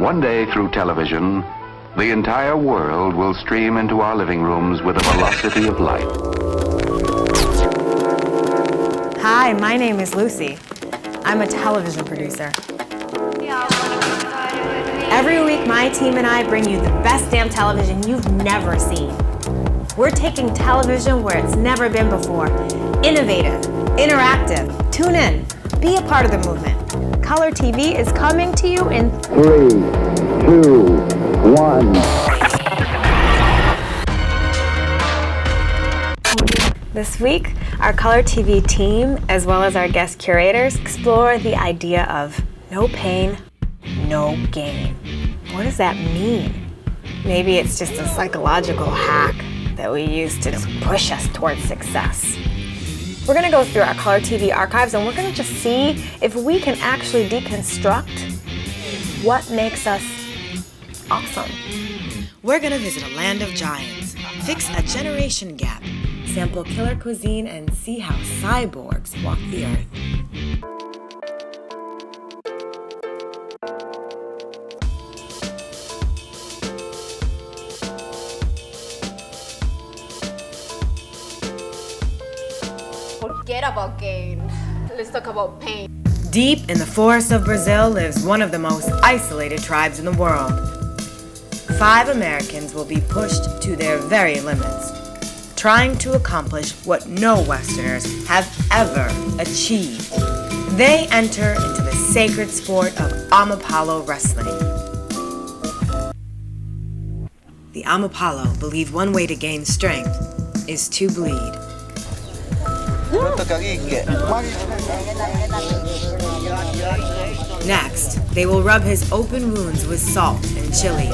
One day through television, the entire world will stream into our living rooms with the velocity of light. Hi, my name is Lucy. I'm a television producer. Every week, my team and I bring you the best damn television you've never seen. We're taking television where it's never been before. Innovative, interactive. Tune in. Be a part of the movement. Colortv is coming to you in 3, 2, 1. This week, our Colortv team, as well as our guest curators, explore the idea of no pain, no gain. What does that mean? Maybe it's just a psychological hack that we use to push us towards success. We're gonna go through our Colortv archives and we're gonna just see if we can actually deconstruct what makes us awesome. We're gonna visit a land of giants, fix a generation gap, sample killer cuisine, and see how cyborgs walk the earth. Forget about gain. Let's talk about pain. Deep in the forests of Brazil lives one of the most isolated tribes in the world. 5 Americans will be pushed to their very limits, trying to accomplish what no Westerners have ever achieved. They enter into the sacred sport of Amapalo wrestling. The Amapalo believe one way to gain strength is to bleed. Next, they will rub his open wounds with salt and chili.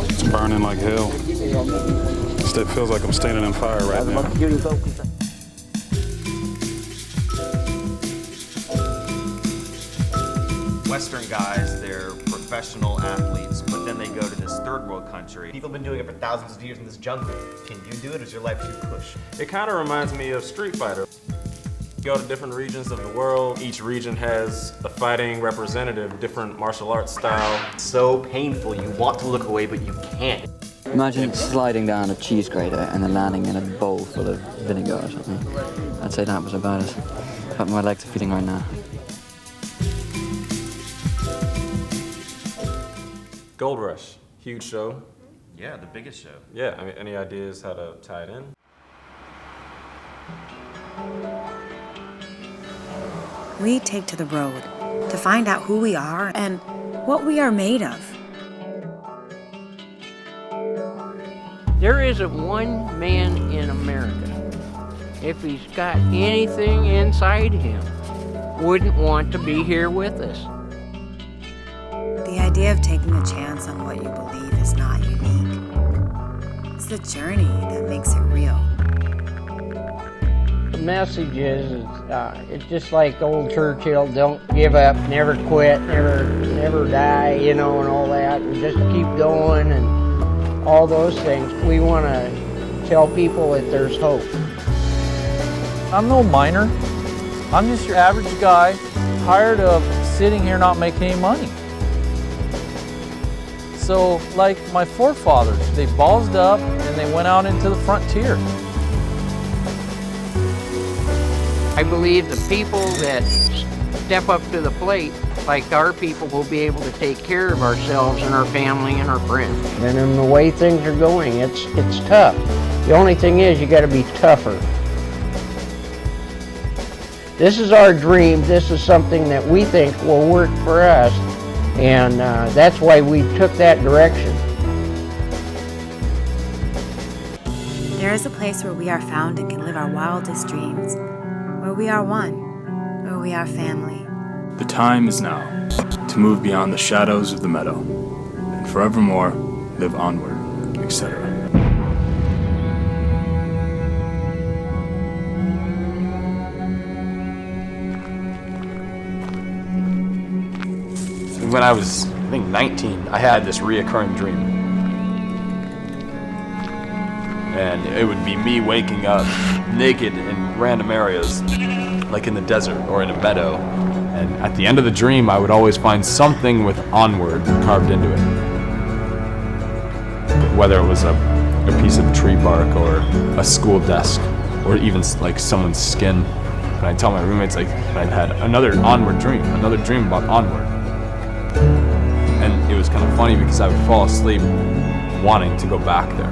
It's burning like hell. It feels like I'm standing in fire right now. Western guys, they're professional athletes, but then they go to this third world country. People have been doing it for thousands of years in this jungle. Can you do it, or is your life too push? It kind of reminds me of Street Fighter. You go to different regions of the world. Each region has a fighting representative, different martial arts style. It's so painful, you want to look away, but you can't. Imagine sliding down a cheese grater and then landing in a bowl full of vinegar or something. I'd say that was about as what my legs are feeling right now. Gold Rush, huge show. Yeah, the biggest show. Yeah, I mean, any ideas how to tie it in? We take to the road to find out who we are and what we are made of. There isn't one man in America, if he's got anything inside him, wouldn't want to be here with us. The idea of taking a chance on what you believe is not unique. It's the journey that makes it real. The message is, it's just like old Churchill, don't give up, never quit, never die, you know, and all that, and just keep going and all those things. We want to tell people that there's hope. I'm no miner. I'm just your average guy, tired of sitting here not making any money. So, like my forefathers, they ballsed up and they went out into the frontier. I believe the people that step up to the plate, like our people, will be able to take care of ourselves and our family and our friends. And in the way things are going, it's tough. The only thing is, you got to be tougher. This is our dream. This is something that we think will work for us, and that's why we took that direction. There is a place where we are found and can live our wildest dreams, where we are one, where we are family. The time is now to move beyond the shadows of the meadow and forevermore live onward, etc. When I was, I think, 19, I had this reoccurring dream. And it would be me waking up naked in random areas, like in the desert or in a meadow, And at the end of the dream, I would always find something with onward carved into it. Whether it was a piece of tree bark or a school desk or even like someone's skin. And I'd tell my roommates like I'd had another onward dream, another dream about onward. And it was kind of funny because I would fall asleep wanting to go back there.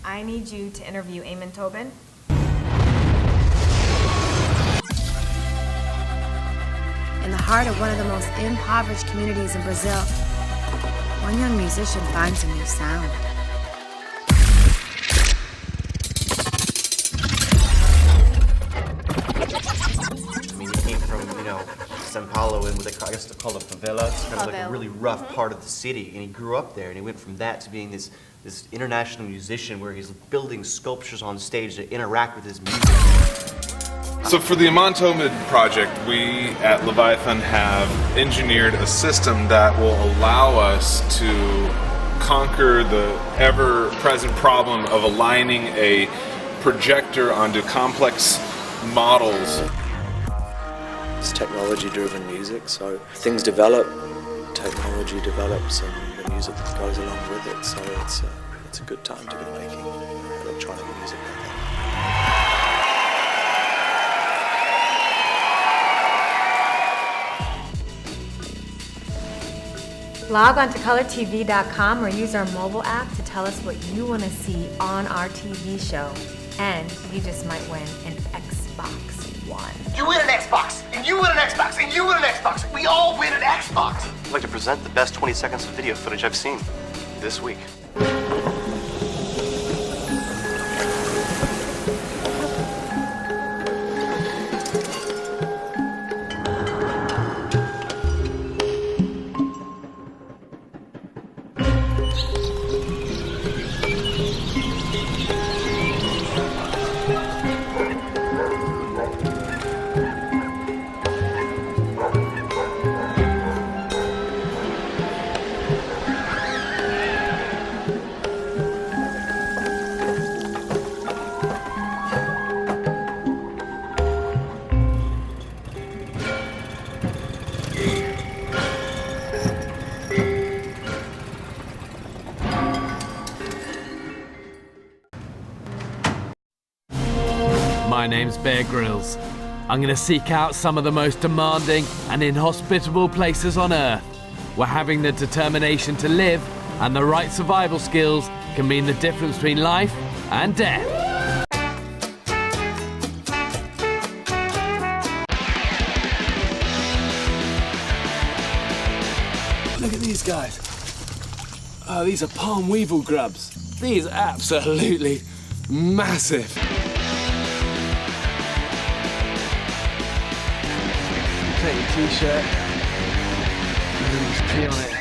I need you to interview Eamon Tobin. In the heart of one of the most impoverished communities in Brazil, one young musician finds a new sound. I mean, he came from, São Paulo and what I guess they call a favela. It's kind of like a really rough part of the city. And he grew up there, and he went from that to being this international musician where he's building sculptures on stage that interact with his music. So for the Amontomid project, we at Leviathan have engineered a system that will allow us to conquer the ever-present problem of aligning a projector onto complex models. It's technology-driven music, so things develop, technology develops, and the music goes along with it. So it's a good time to be making electronic music, I think. Log on to Colortv.com or use our mobile app to tell us what you want to see on our TV show. And you just might win an Xbox One. You win an Xbox, and you win an Xbox, and you win an Xbox. We all win an Xbox. I'd like to present the best 20 seconds of video footage I've seen this week. My name's Bear Grylls. I'm going to seek out some of the most demanding and inhospitable places on Earth, where having the determination to live and the right survival skills can mean the difference between life and death. Look at these guys. Oh, these are palm weevil grubs. These are absolutely massive. Take your t-shirt and then just pee on it.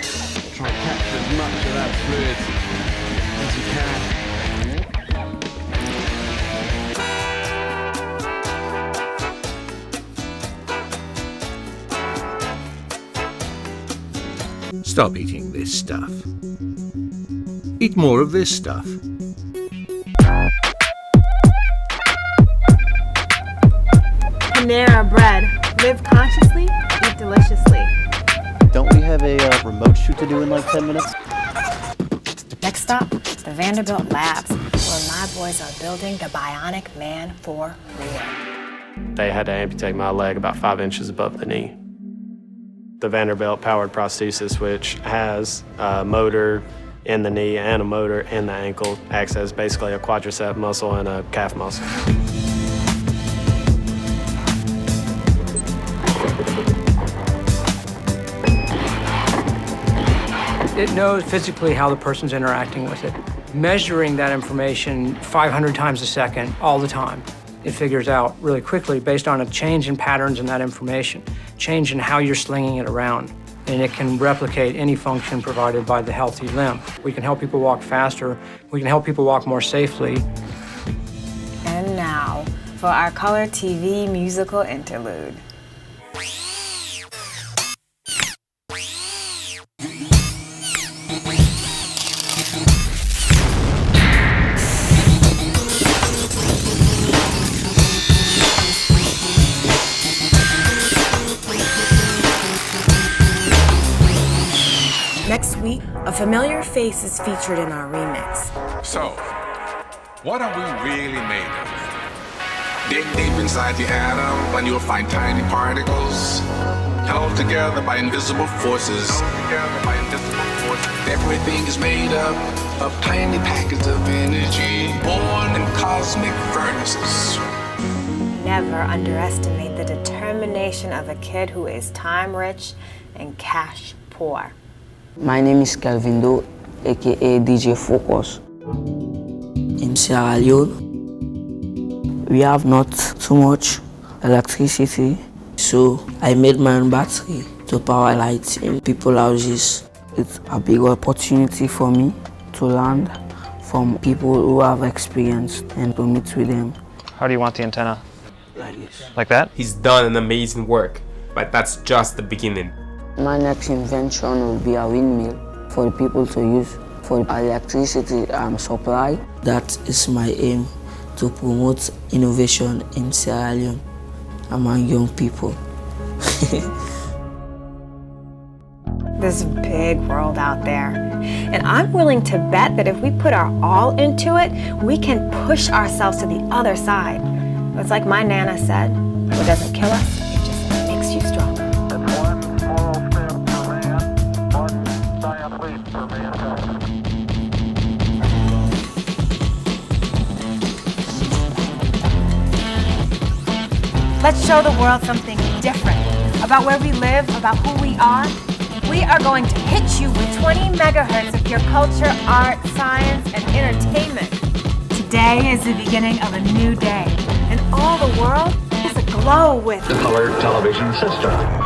Try and capture as much of that fluid as you can. Stop eating this stuff. Eat more of this stuff. Panera Bread. Live consciously, eat deliciously. Don't we have a remote shoot to do in like 10 minutes? Next stop, the Vanderbilt Labs, where my boys are building the bionic man for real. They had to amputate my leg about 5 inches above the knee. The Vanderbilt powered prosthesis, which has a motor in the knee and a motor in the ankle, acts as basically a quadricep muscle and a calf muscle. It knows physically how the person's interacting with it. Measuring that information 500 times a second, all the time. It figures out really quickly based on a change in patterns in that information, change in how you're slinging it around. And it can replicate any function provided by the healthy limb. We can help people walk faster. We can help people walk more safely. And now, for our Colortv musical interlude. A familiar face is featured in our remix. So, what are we really made of? Dig deep inside the atom and you'll find tiny particles held together by invisible forces. Everything is made up of tiny packets of energy born in cosmic furnaces. Never underestimate the determination of a kid who is time-rich and cash-poor. My name is Kelvin Doe, aka DJ Focus. In Sierra Leone, we have not too much electricity, so I made my own battery to power lights in people's houses. It's a big opportunity for me to learn from people who have experience and to meet with them. How do you want the antenna? Like this. Like that? He's done an amazing work, but that's just the beginning. My next invention will be a windmill for people to use for electricity supply. That is my aim, to promote innovation in Sierra Leone among young people. This big world out there. And I'm willing to bet that if we put our all into it, we can push ourselves to the other side. It's like my Nana said, what doesn't kill us, it just makes you stronger. Let's show the world something different about where we live, about who we are. We are going to hit you with 20 megahertz of your culture, art, science, and entertainment. Today is the beginning of a new day, and all the world is aglow with the color television system.